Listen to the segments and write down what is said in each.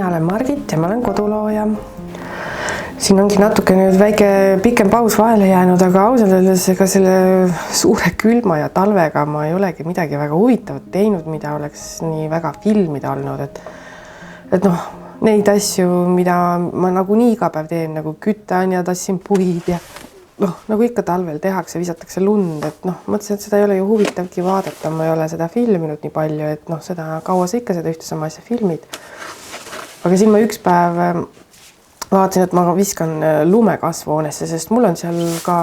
mina olen Margit ja ma olen kodulooja. Siin ongi natuke nüüd väike pikem paus vahele jäänud, aga ausalt öeldes ega selle suure külma ja talvega ma ei olegi midagi väga huvitavat teinud, mida oleks nii väga filmida olnud, et noh, neid asju, mida ma nagunii iga päev teen, nagu kütan ja tassin puid ja noh, nagu ikka talvel tehakse, visatakse lund, et noh, mõtlesin, et seda ei ole ju huvitavki vaadata, ma ei ole seda filminud nii palju, et noh, seda kaua sa ikka seda ühte sama asja filmid. Aga siin ma üks päev vaatasin, et ma viskan lume kasvuhoonesse, sest mul on seal ka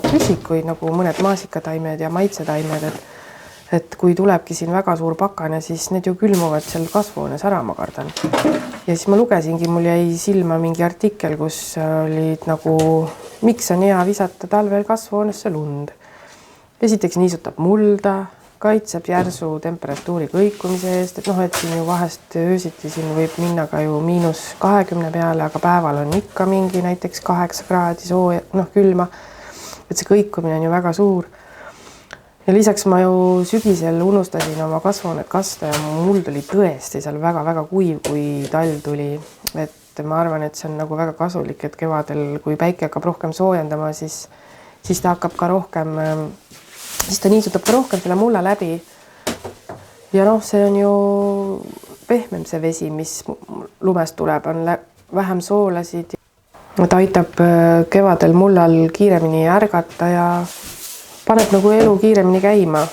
püsikuid nagu mõned maasikataimed ja maitsetaimed, et kui tulebki siin väga suur pakane, siis need ju külmuvad seal kasvuhoones ära, ma kardan. Ja siis ma lugesingi, mul jäi silma mingi artikkel, kus olid nagu, miks on hea visata talvel kasvuhoonesse lund. Esiteks niisutab mulda, kaitseb järsu temperatuuri kõikumise eest, et noh, et siin ju vahest öösiti siin võib minna ka ju -20 peale, aga päeval on ikka mingi näiteks 8 kraadi sooja, noh külma, et see kõikumine on ju väga suur. Ja lisaks ma ju sügisel unustasin oma kasvuhoonet kasta ja mul tuli tõesti seal väga-väga kuiv, kui talv tuli, et ma arvan, et see on nagu väga kasulik, et kevadel, kui päike hakkab rohkem soojendama, siis ta hakkab ka rohkem siis ta niisutab ka rohkem selle mulla läbi. Ja noh, see on ju pehmem see vesi, mis lumest tuleb, on vähem soolasid. Ta aitab kevadel mullal kiiremini ärgata ja paneb nagu elu kiiremini käima.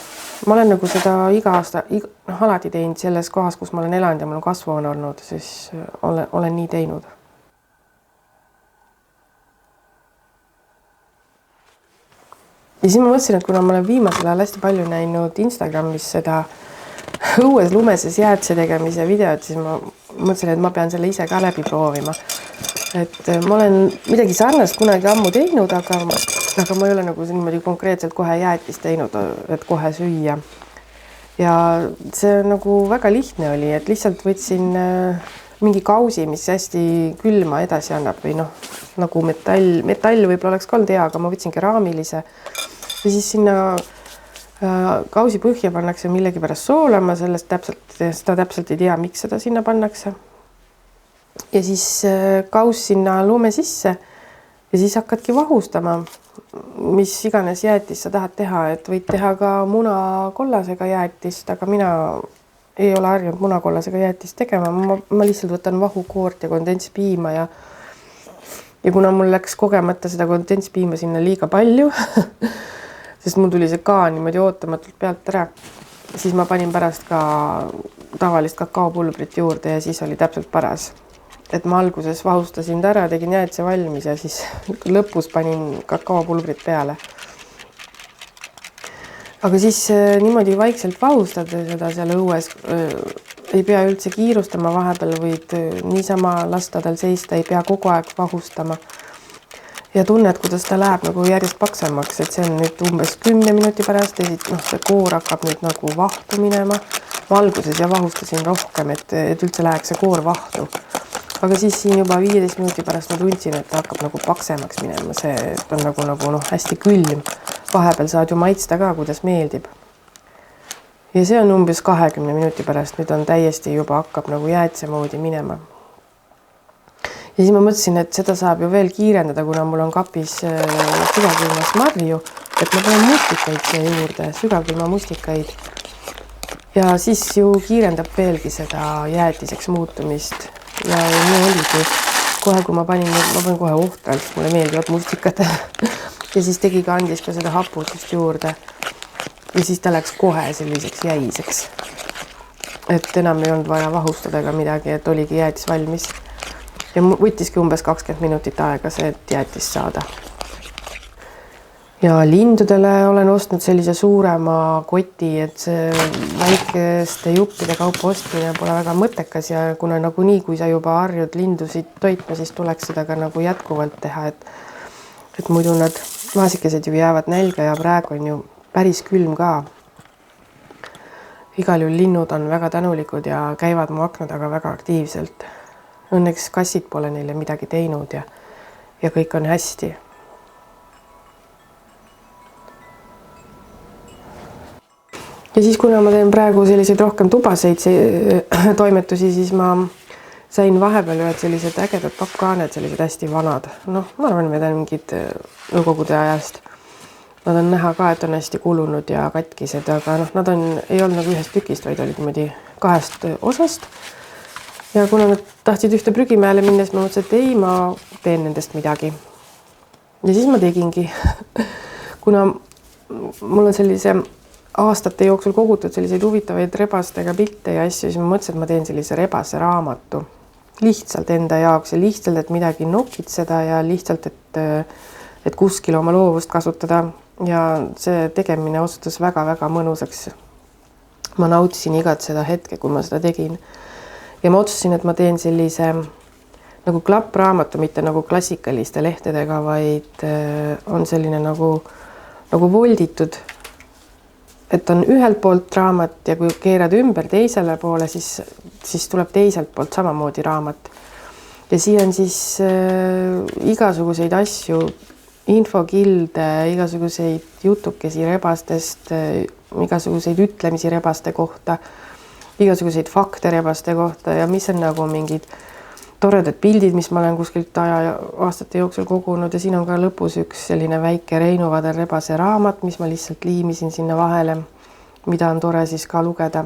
Ma olen nagu seda iga aasta alati teinud selles kohas, kus ma olen elanud ja mul on kasvuhoone olnud, siis olen nii teinud. Ja siis ma mõtlesin, et kuna ma olen viimasel ajal hästi palju näinud Instagramis seda õues lumeses jäätise tegemise videot, siis ma mõtlesin, et ma pean selle ise ka läbi proovima. Et ma olen midagi sarnast kunagi ammu teinud, aga ma ei ole nagu niimoodi konkreetselt kohe jäätist teinud, et kohe süüa. Ja see nagu väga lihtne oli, et lihtsalt võtsin mingi kausi, mis hästi külma edasi annab või noh, nagu metall võib-olla oleks ka olnud hea, aga ma võtsin keraamilise ja siis sinna kausi põhja pannakse millegi pärast soolama, seda täpselt ei tea, miks seda sinna pannakse. Ja siis kaus sinna lume sisse ja siis hakkadki vahustama, mis iganes jäätist sa tahad teha, et võid teha ka munakollasega jäätist, aga mina ei ole harjunud munakollasega jäätist tegema. Ma lihtsalt võtan vahukoort ja kondentspiima ja kuna mul läks kogemata seda kondentspiima sinna liiga palju, sest mul tuli see ka niimoodi ootamatult pealt ära, siis ma panin pärast ka tavalist kakaopulbrit juurde ja siis oli täpselt paras. Et ma alguses vahustasin ta ära, tegin jäätise valmis ja siis lõpus panin kakaopulbrit peale. Aga siis niimoodi vaikselt vahustad seda seal õues, ei pea üldse kiirustama, vahepeal võid niisama lasta tal seista, ei pea kogu aeg vahustama. Ja tunned, kuidas ta läheb nagu järjest paksemaks, et see on nüüd umbes 10 minuti pärast ja see koor hakkab nüüd nagu vahtu minema. Ma alguses ja vahustasin rohkem, et üldse läheks see koor vahtu. Aga siis siin juba 15 minuti pärast ma tundsin, et ta hakkab nagu paksemaks minema, see on nagu hästi külm. Vahepeal saad ju maitsta ka, kuidas meeldib. Ja see on umbes 20 minuti pärast, nüüd on täiesti juba hakkab nagu jäätise moodi minema. Ja siis ma mõtlesin, et seda saab ju veel kiirendada, kuna mul on kapis sügavkülmas marju, et ma panen mustikaid siia juurde, sügavkülma mustikaid. Ja siis ju kiirendab veelgi seda jäätiseks muutumist. Ja nii oligi. Kohe, kui ma panin kohe ohtralt, mulle meeldivad mustikad. Ja siis andis ka seda hapusust juurde. Ja siis ta läks kohe selliseks jäiseks. Et enam ei olnud vaja vahustada ega midagi, et oligi jäätis valmis. Ja võttiski umbes 20 minutit aega see, et jäätis saada. Ja lindudele olen ostnud sellise suurema koti, et see väikeste juppide kaupa ostmine pole väga mõttekas ja kuna nagunii, kui sa juba harjud lindusid toitma, siis tuleks seda ka nagu jätkuvalt teha, et muidu nad maasikesed ju jäävad nälga ja praegu on ju päris külm ka. Igal juhul linnud on väga tänulikud ja käivad mu akna taga väga aktiivselt. Õnneks kassid pole neile midagi teinud ja kõik on hästi. Ja siis, kuna ma teen praegu selliseid rohkem tubaseid toimetusi, siis ma sain vahepeal ühed sellised ägedad pappkaaned, sellised hästi vanad. Noh, ma arvan, need on mingid nõukogude ajast. Nad on näha ka, et on hästi kulunud ja katkised, aga noh, nad ei olnud nagu ühest tükist, vaid olid niimoodi 2 osast. Ja kuna nad tahtsid ühte prügimäele minna, siis ma mõtlesin, et ei, ma teen nendest midagi. Ja siis ma tegingi. Kuna mul on sellise aastate jooksul kogutud selliseid huvitavaid rebastega pilte ja asju, siis ma mõtlesin, et ma teen sellise rebase raamatu. Lihtsalt enda jaoks ja lihtsalt, et midagi nokitseda ja lihtsalt, et kuskil oma loovust kasutada. Ja see tegemine osutus väga-väga mõnusaks. Ma nautisin igat seda hetke, kui ma seda tegin. Ja ma otsusin, et ma teen sellise nagu klappraamatu, mitte nagu klassikaliste lehtedega, vaid on selline nagu volditud, et on ühelt poolt raamat ja kui keerad ümber teisele poole, siis tuleb teiselt poolt samamoodi raamat. Ja siia on siis igasuguseid asju, infokilde, igasuguseid jutukesi rebastest, igasuguseid ütlemisi rebaste kohta, igasuguseid fakte rebaste kohta ja mis on nagu mingid toredad pildid, mis ma olen kuskilt aastate jooksul kogunud ja siin on ka lõpus üks selline väike Reinu Vadel rebase raamat, mis ma lihtsalt liimisin sinna vahele, mida on tore siis ka lugeda.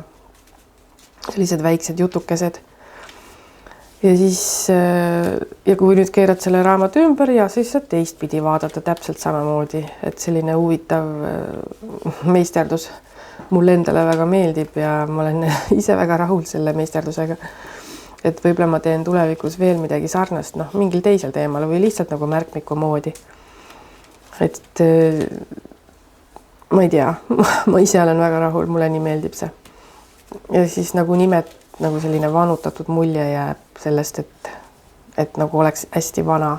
Sellised väiksed jutukesed. Ja siis, ja kui nüüd keerad selle raamatu ümber ja siis saad teistpidi vaadata täpselt samamoodi, et selline huvitav meisterdus mulle endale väga meeldib ja ma olen ise väga rahul selle meisterdusega. Et võib-olla ma teen tulevikus veel midagi sarnast, mingil teisel teemal või lihtsalt nagu märkmiku moodi. Et ma ei tea, ma ise olen väga rahul, mulle nii meeldib see. Ja siis nagu nimed, nagu selline vanutatud mulje jääb sellest, et nagu oleks hästi vana.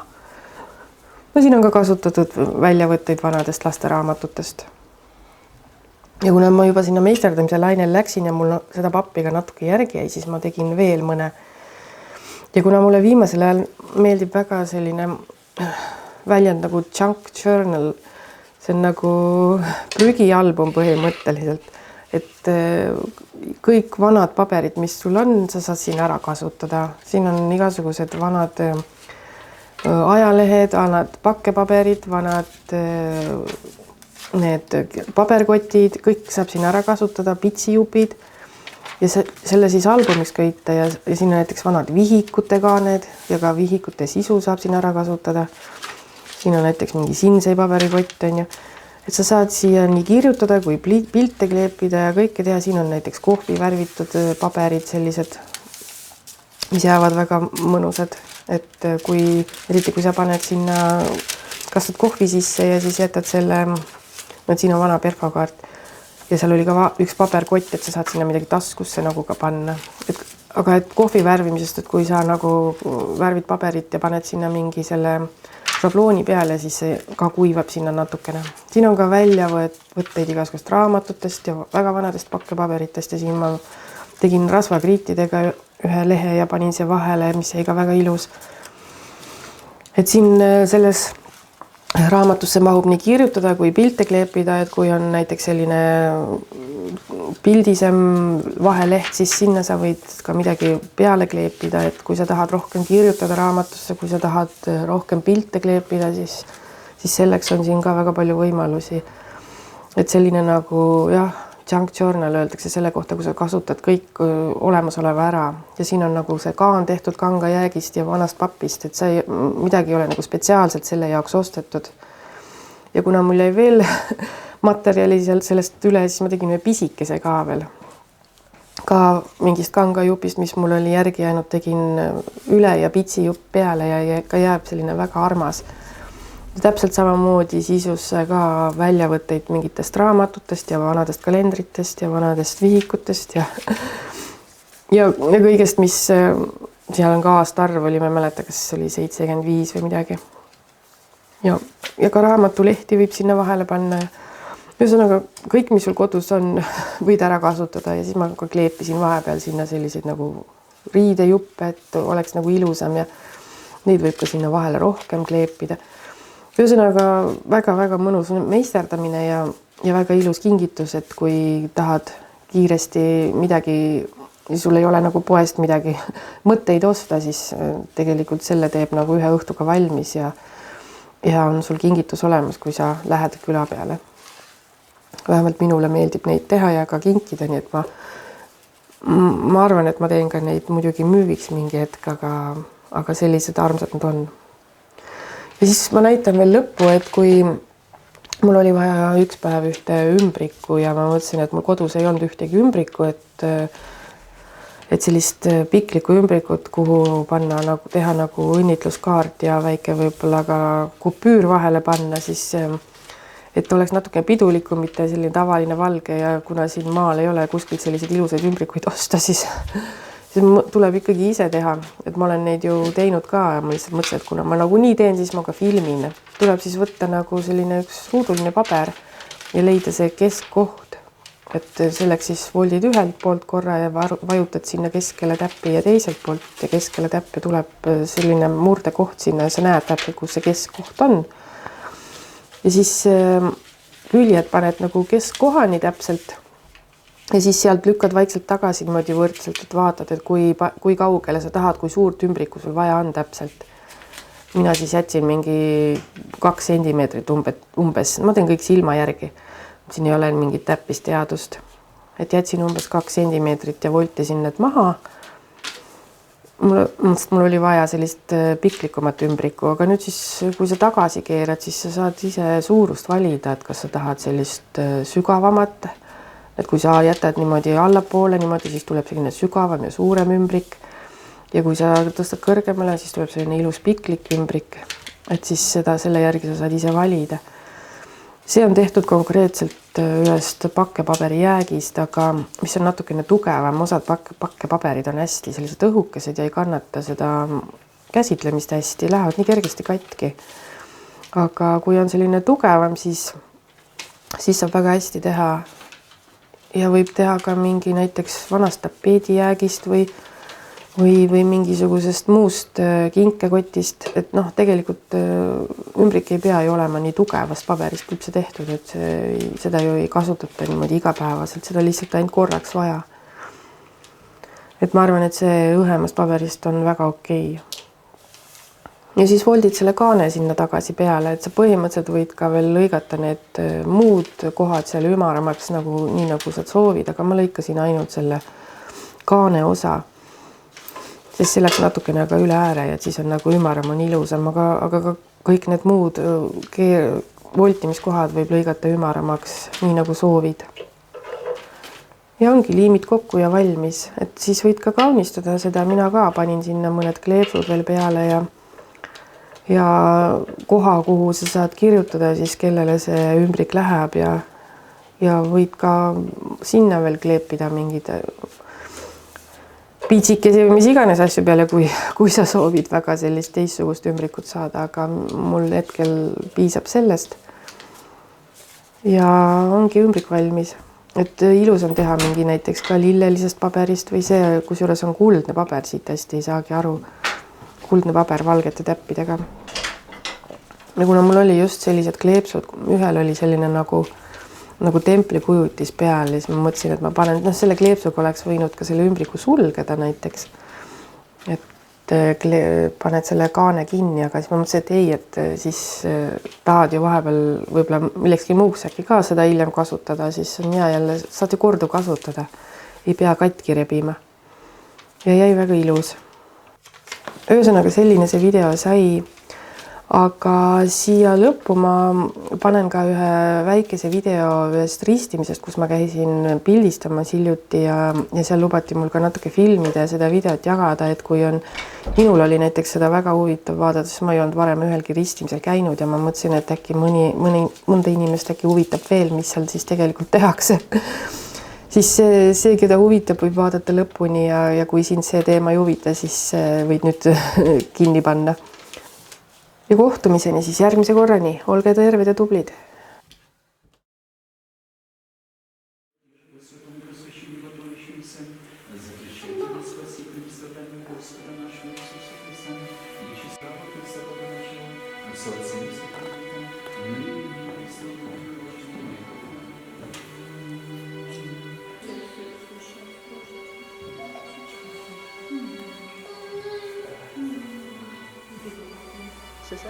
No siin on ka kasutatud väljavõtteid vanadest lasteraamatutest. Ja kuna ma juba sinna meisterdamise lainel läksin ja mul seda pappi ka natuke järgi jäi, siis ma tegin veel mõne. Ja kuna mulle viimasel ajal meeldib väga selline väljend nagu junk journal, see on nagu prügialbum põhimõtteliselt, et kõik vanad paberid, mis sul on, sa saad siin ära kasutada. Siin on igasugused vanad ajalehed, vanad pakkepaberid, vanad need paberkotid, kõik saab siin ära kasutada, pitsijupid ja selle siis albumiks köita ja siin on näiteks vanad vihikute kaaned ja ka vihikute sisu saab siin ära kasutada. Siin on näiteks mingi sinsei paberikott, on ju. Et sa saad siia nii kirjutada kui pilte kleepida ja kõike teha. Siin on näiteks kohvi värvitud paberid sellised, mis jäävad väga mõnusad. Et eriti kui sa paned sinna, kastad kohvi sisse ja siis jätad selle, siin on vana perfokaart ja seal oli ka üks paberkott, et sa saad sinna midagi taskusse nagu ka panna. Aga kohvi värvimisest, et kui sa nagu värvid paberit ja paned sinna mingi selle šablooni peale, siis see ka kuivab sinna natukene. Siin on ka väljavõtteid igasugust raamatutest ja väga vanadest pakkepaberitest ja siin ma tegin rasvakriitidega ühe lehe ja panin see vahele, mis jäi ka väga ilus. Et siin selles raamatusse mahub nii kirjutada kui pilte kleepida, et kui on näiteks selline pildisem vaheleht, siis sinna sa võid ka midagi peale kleepida, et kui sa tahad rohkem kirjutada raamatusse, kui sa tahad rohkem pilte kleepida, siis selleks on siin ka väga palju võimalusi. Et selline nagu junk journal öeldakse selle kohta, kui sa kasutad kõik olemasoleva ära ja siin on nagu see kaan tehtud kanga jäägist ja vanast papist, et midagi ei ole nagu spetsiaalselt selle jaoks ostetud. Ja kuna mul jäi veel materjali sellest üle, siis ma tegin ühe pisikese ka veel. Ka mingist kangajupist, mis mul oli järgi jäänud, tegin üle ja pitsijupp peale ja ka jääb selline väga armas. Täpselt samamoodi sisusse ka väljavõtteid mingitest raamatutest ja vanadest kalendritest ja vanadest vihikutest ja kõigest, mis seal on ka aastaarv oli, ma ei mäleta, kas oli 75 või midagi. Ja ka raamatulehti võib sinna vahele panna. Ühesõnaga, kõik, mis sul kodus on, võid ära kasutada ja siis ma ka kleepisin vahepeal sinna selliseid nagu riidejuppe, et oleks nagu ilusam ja neid võib ka sinna vahele rohkem kleepida. Ühesõnaga väga-väga mõnus meisterdamine ja väga ilus kingitus, et kui tahad kiiresti midagi sul ei ole nagu poest midagi mõtteid osta, siis tegelikult selle teeb nagu ühe õhtuga valmis ja on sul kingitus olemas, kui sa lähed küla peale. Vähemalt minule meeldib neid teha ja ka kinkida, nii et ma arvan, et ma teen ka neid muidugi müügiks mingi hetk, aga sellised armsad nad on. Ja siis ma näitan veel lõppu, et kui mul oli vaja üks päev ühte ümbriku ja ma mõtlesin, et mul kodus ei olnud ühtegi ümbriku, et sellist piklikku ümbrikut, kuhu panna nagu teha nagu õnnitluskaart ja väike võib-olla ka kupüür vahele panna, siis et oleks natuke pidulikum, mitte selline tavaline valge ja kuna siin maal ei ole kuskilt selliseid ilusaid ümbrikuid osta, siis tuleb ikkagi ise teha, et ma olen neid ju teinud ka ja ma lihtsalt mõtlesin, et kuna ma nagunii teen, siis ma ka filmin. Tuleb siis võtta nagu selline üks ruuduline paber ja leida see keskkoht, et selleks siis voldid ühelt poolt korra ja vajutad sinna keskele täppi ja teiselt poolt ja keskele täppi tuleb selline murdekoht sinna ja sa näed täpselt, kus see keskkoht on. Ja siis küljed paned nagu keskkohani täpselt ja siis sealt lükkad vaikselt tagasi niimoodi võrdselt, et vaatad, et kui kaugele sa tahad, kui suurt ümbriku sul vaja on täpselt. Mina siis jätsin mingi 2 sentimeetrit umbes, ma teen kõik silma järgi. Siin ei ole mingit täppisteadust, et jätsin umbes 2 sentimeetrit ja voltisin need maha. Mul oli vaja sellist piklikumat ümbriku, aga nüüd siis, kui sa tagasi keerad, siis sa saad ise suurust valida, et kas sa tahad sellist sügavamat, et kui sa jätad niimoodi allapoole niimoodi, siis tuleb selline sügavam ja suurem ümbrik ja kui sa tõstad kõrgemale, siis tuleb selline ilus piklik ümbrik, et siis selle järgi sa saad ise valida. See on tehtud konkreetselt ühest pakkepaberi jäägist, aga mis on natukene tugevam, osad pakkepaberid on hästi sellised õhukesed ja ei kannata seda käsitlemist hästi, lähevad nii kergesti katki. Aga kui on selline tugevam, siis saab väga hästi teha ja võib teha ka mingi näiteks vanast tapeedijäägist või mingisugusest muust kinkekotist, et tegelikult ümbrik ei pea ju olema nii tugevast paberist üldse tehtud, et seda ju ei kasutata niimoodi igapäevaselt, seda lihtsalt ainult korraks vaja. Et ma arvan, et see õhemast paberist on väga okei. Ja siis voldid selle kaane sinna tagasi peale, et sa põhimõtteliselt võid ka veel lõigata need muud kohad seal ümaramaks, nii nagu sa soovid, aga ma lõikasin ainult selle kaane osa. Sest see läks natukene aga üle ääre ja siis on nagu ümaram on ilusam, aga ka kõik need muud voltimiskohad võib lõigata ümaramaks, nii nagu soovid. Ja ongi liimid kokku ja valmis, et siis võid ka kaunistada seda, mina ka panin sinna mõned kleepsud veel peale ja koha, kuhu sa saad kirjutada siis, kellele see ümbrik läheb ja võid ka sinna veel kleepida mingid piitsikesi või mis iganes asju peale, kui sa soovid väga sellist teistsugust ümbrikut saada, aga mul hetkel piisab sellest. Ja ongi ümbrik valmis, et ilus on teha mingi näiteks ka lillelisest paberist või see, kusjuures on kuldne paber, siit hästi ei saagi aru, kuldne paber valgete täppidega. Ja kuna mul oli just sellised kleepsud, ühel oli selline nagu templikujutis peal ja siis ma mõtlesin, et ma panen, selle kleepsuga oleks võinud ka selle ümbriku sulgeda näiteks, et paned selle kaane kinni, aga siis ma mõtlesin, et ei, et siis tahad ju vahepeal võib-olla millekski muuks äkki ka seda hiljem kasutada, siis on hea jälle, saad ju kordu kasutada, ei pea katki rebima ja jäi väga ilus. Ühesõnaga selline see video sai. Aga siia lõppu ma panen ka ühe väikese video ühest ristimisest, kus ma käisin pildistamas hiljuti ja seal lubati mul ka natuke filmida ja seda videot jagada, et kui minul oli näiteks seda väga huvitav vaadata, siis ma ei olnud varem ühelgi ristimisel käinud ja ma mõtlesin, et äkki mõnda inimest äkki huvitab veel, mis seal siis tegelikult tehakse. Siis see, keda huvitab, võib vaadata lõpuni ja kui sind see teema ei huvita, siis võid nüüd kinni panna. Ja kohtumiseni siis järgmise korrani. Olge terved ja tublid. Що?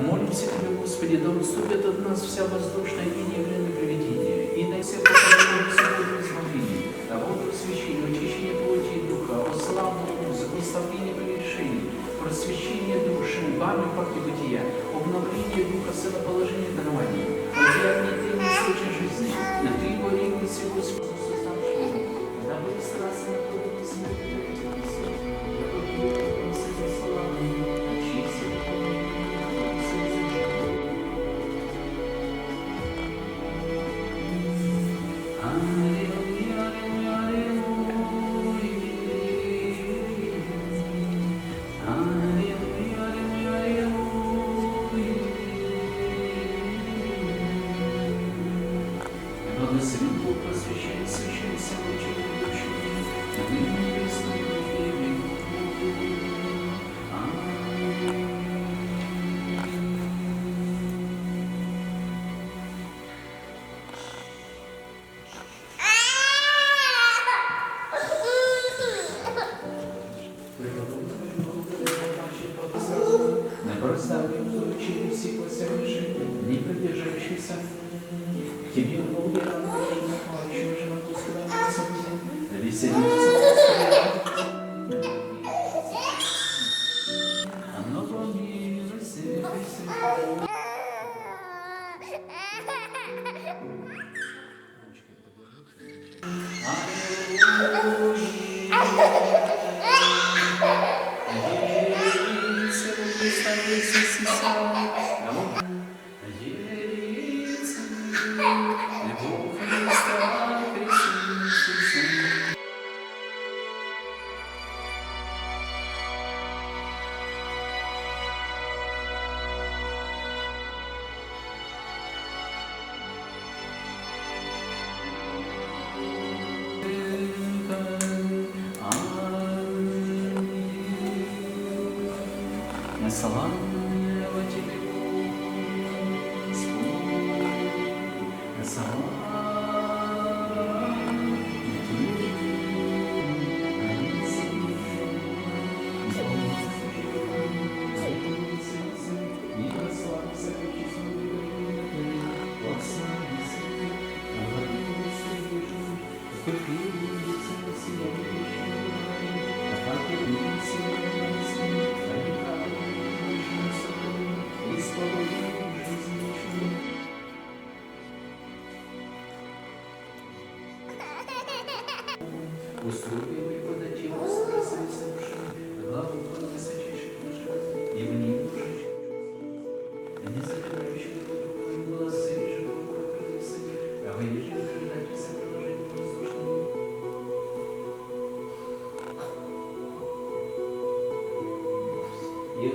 Молимся Тебе, Господи, да уступит от нас вся воздушная и неявленное привидение, и дай всех поколений свободу избавления, а воду просвещения, очищение плоти и духа, о славу музыку, наставление прегрешений, просвещение души, вами пахни бытия, обновление духа, сыноположение дарования, одеяние тени случая жизни, на Ты его регни всего Господу создавшего, дабы страстно на подобие смерти Свет просвещает священство лучей души, и небесный век. Не проставим лучи всех воссовершенных, не продержавшихся. Тебе уверен, еще же на ту сторону собой, веселиться. Оно помилуйся, веселиться. Слава Тебе, Господи, слава Устроили подойти главу высочайших наших, и в ней душечек, не закрывающих рукой глазы, живого крысы, а вы ежели ожидайте сопровождения воздушного. Я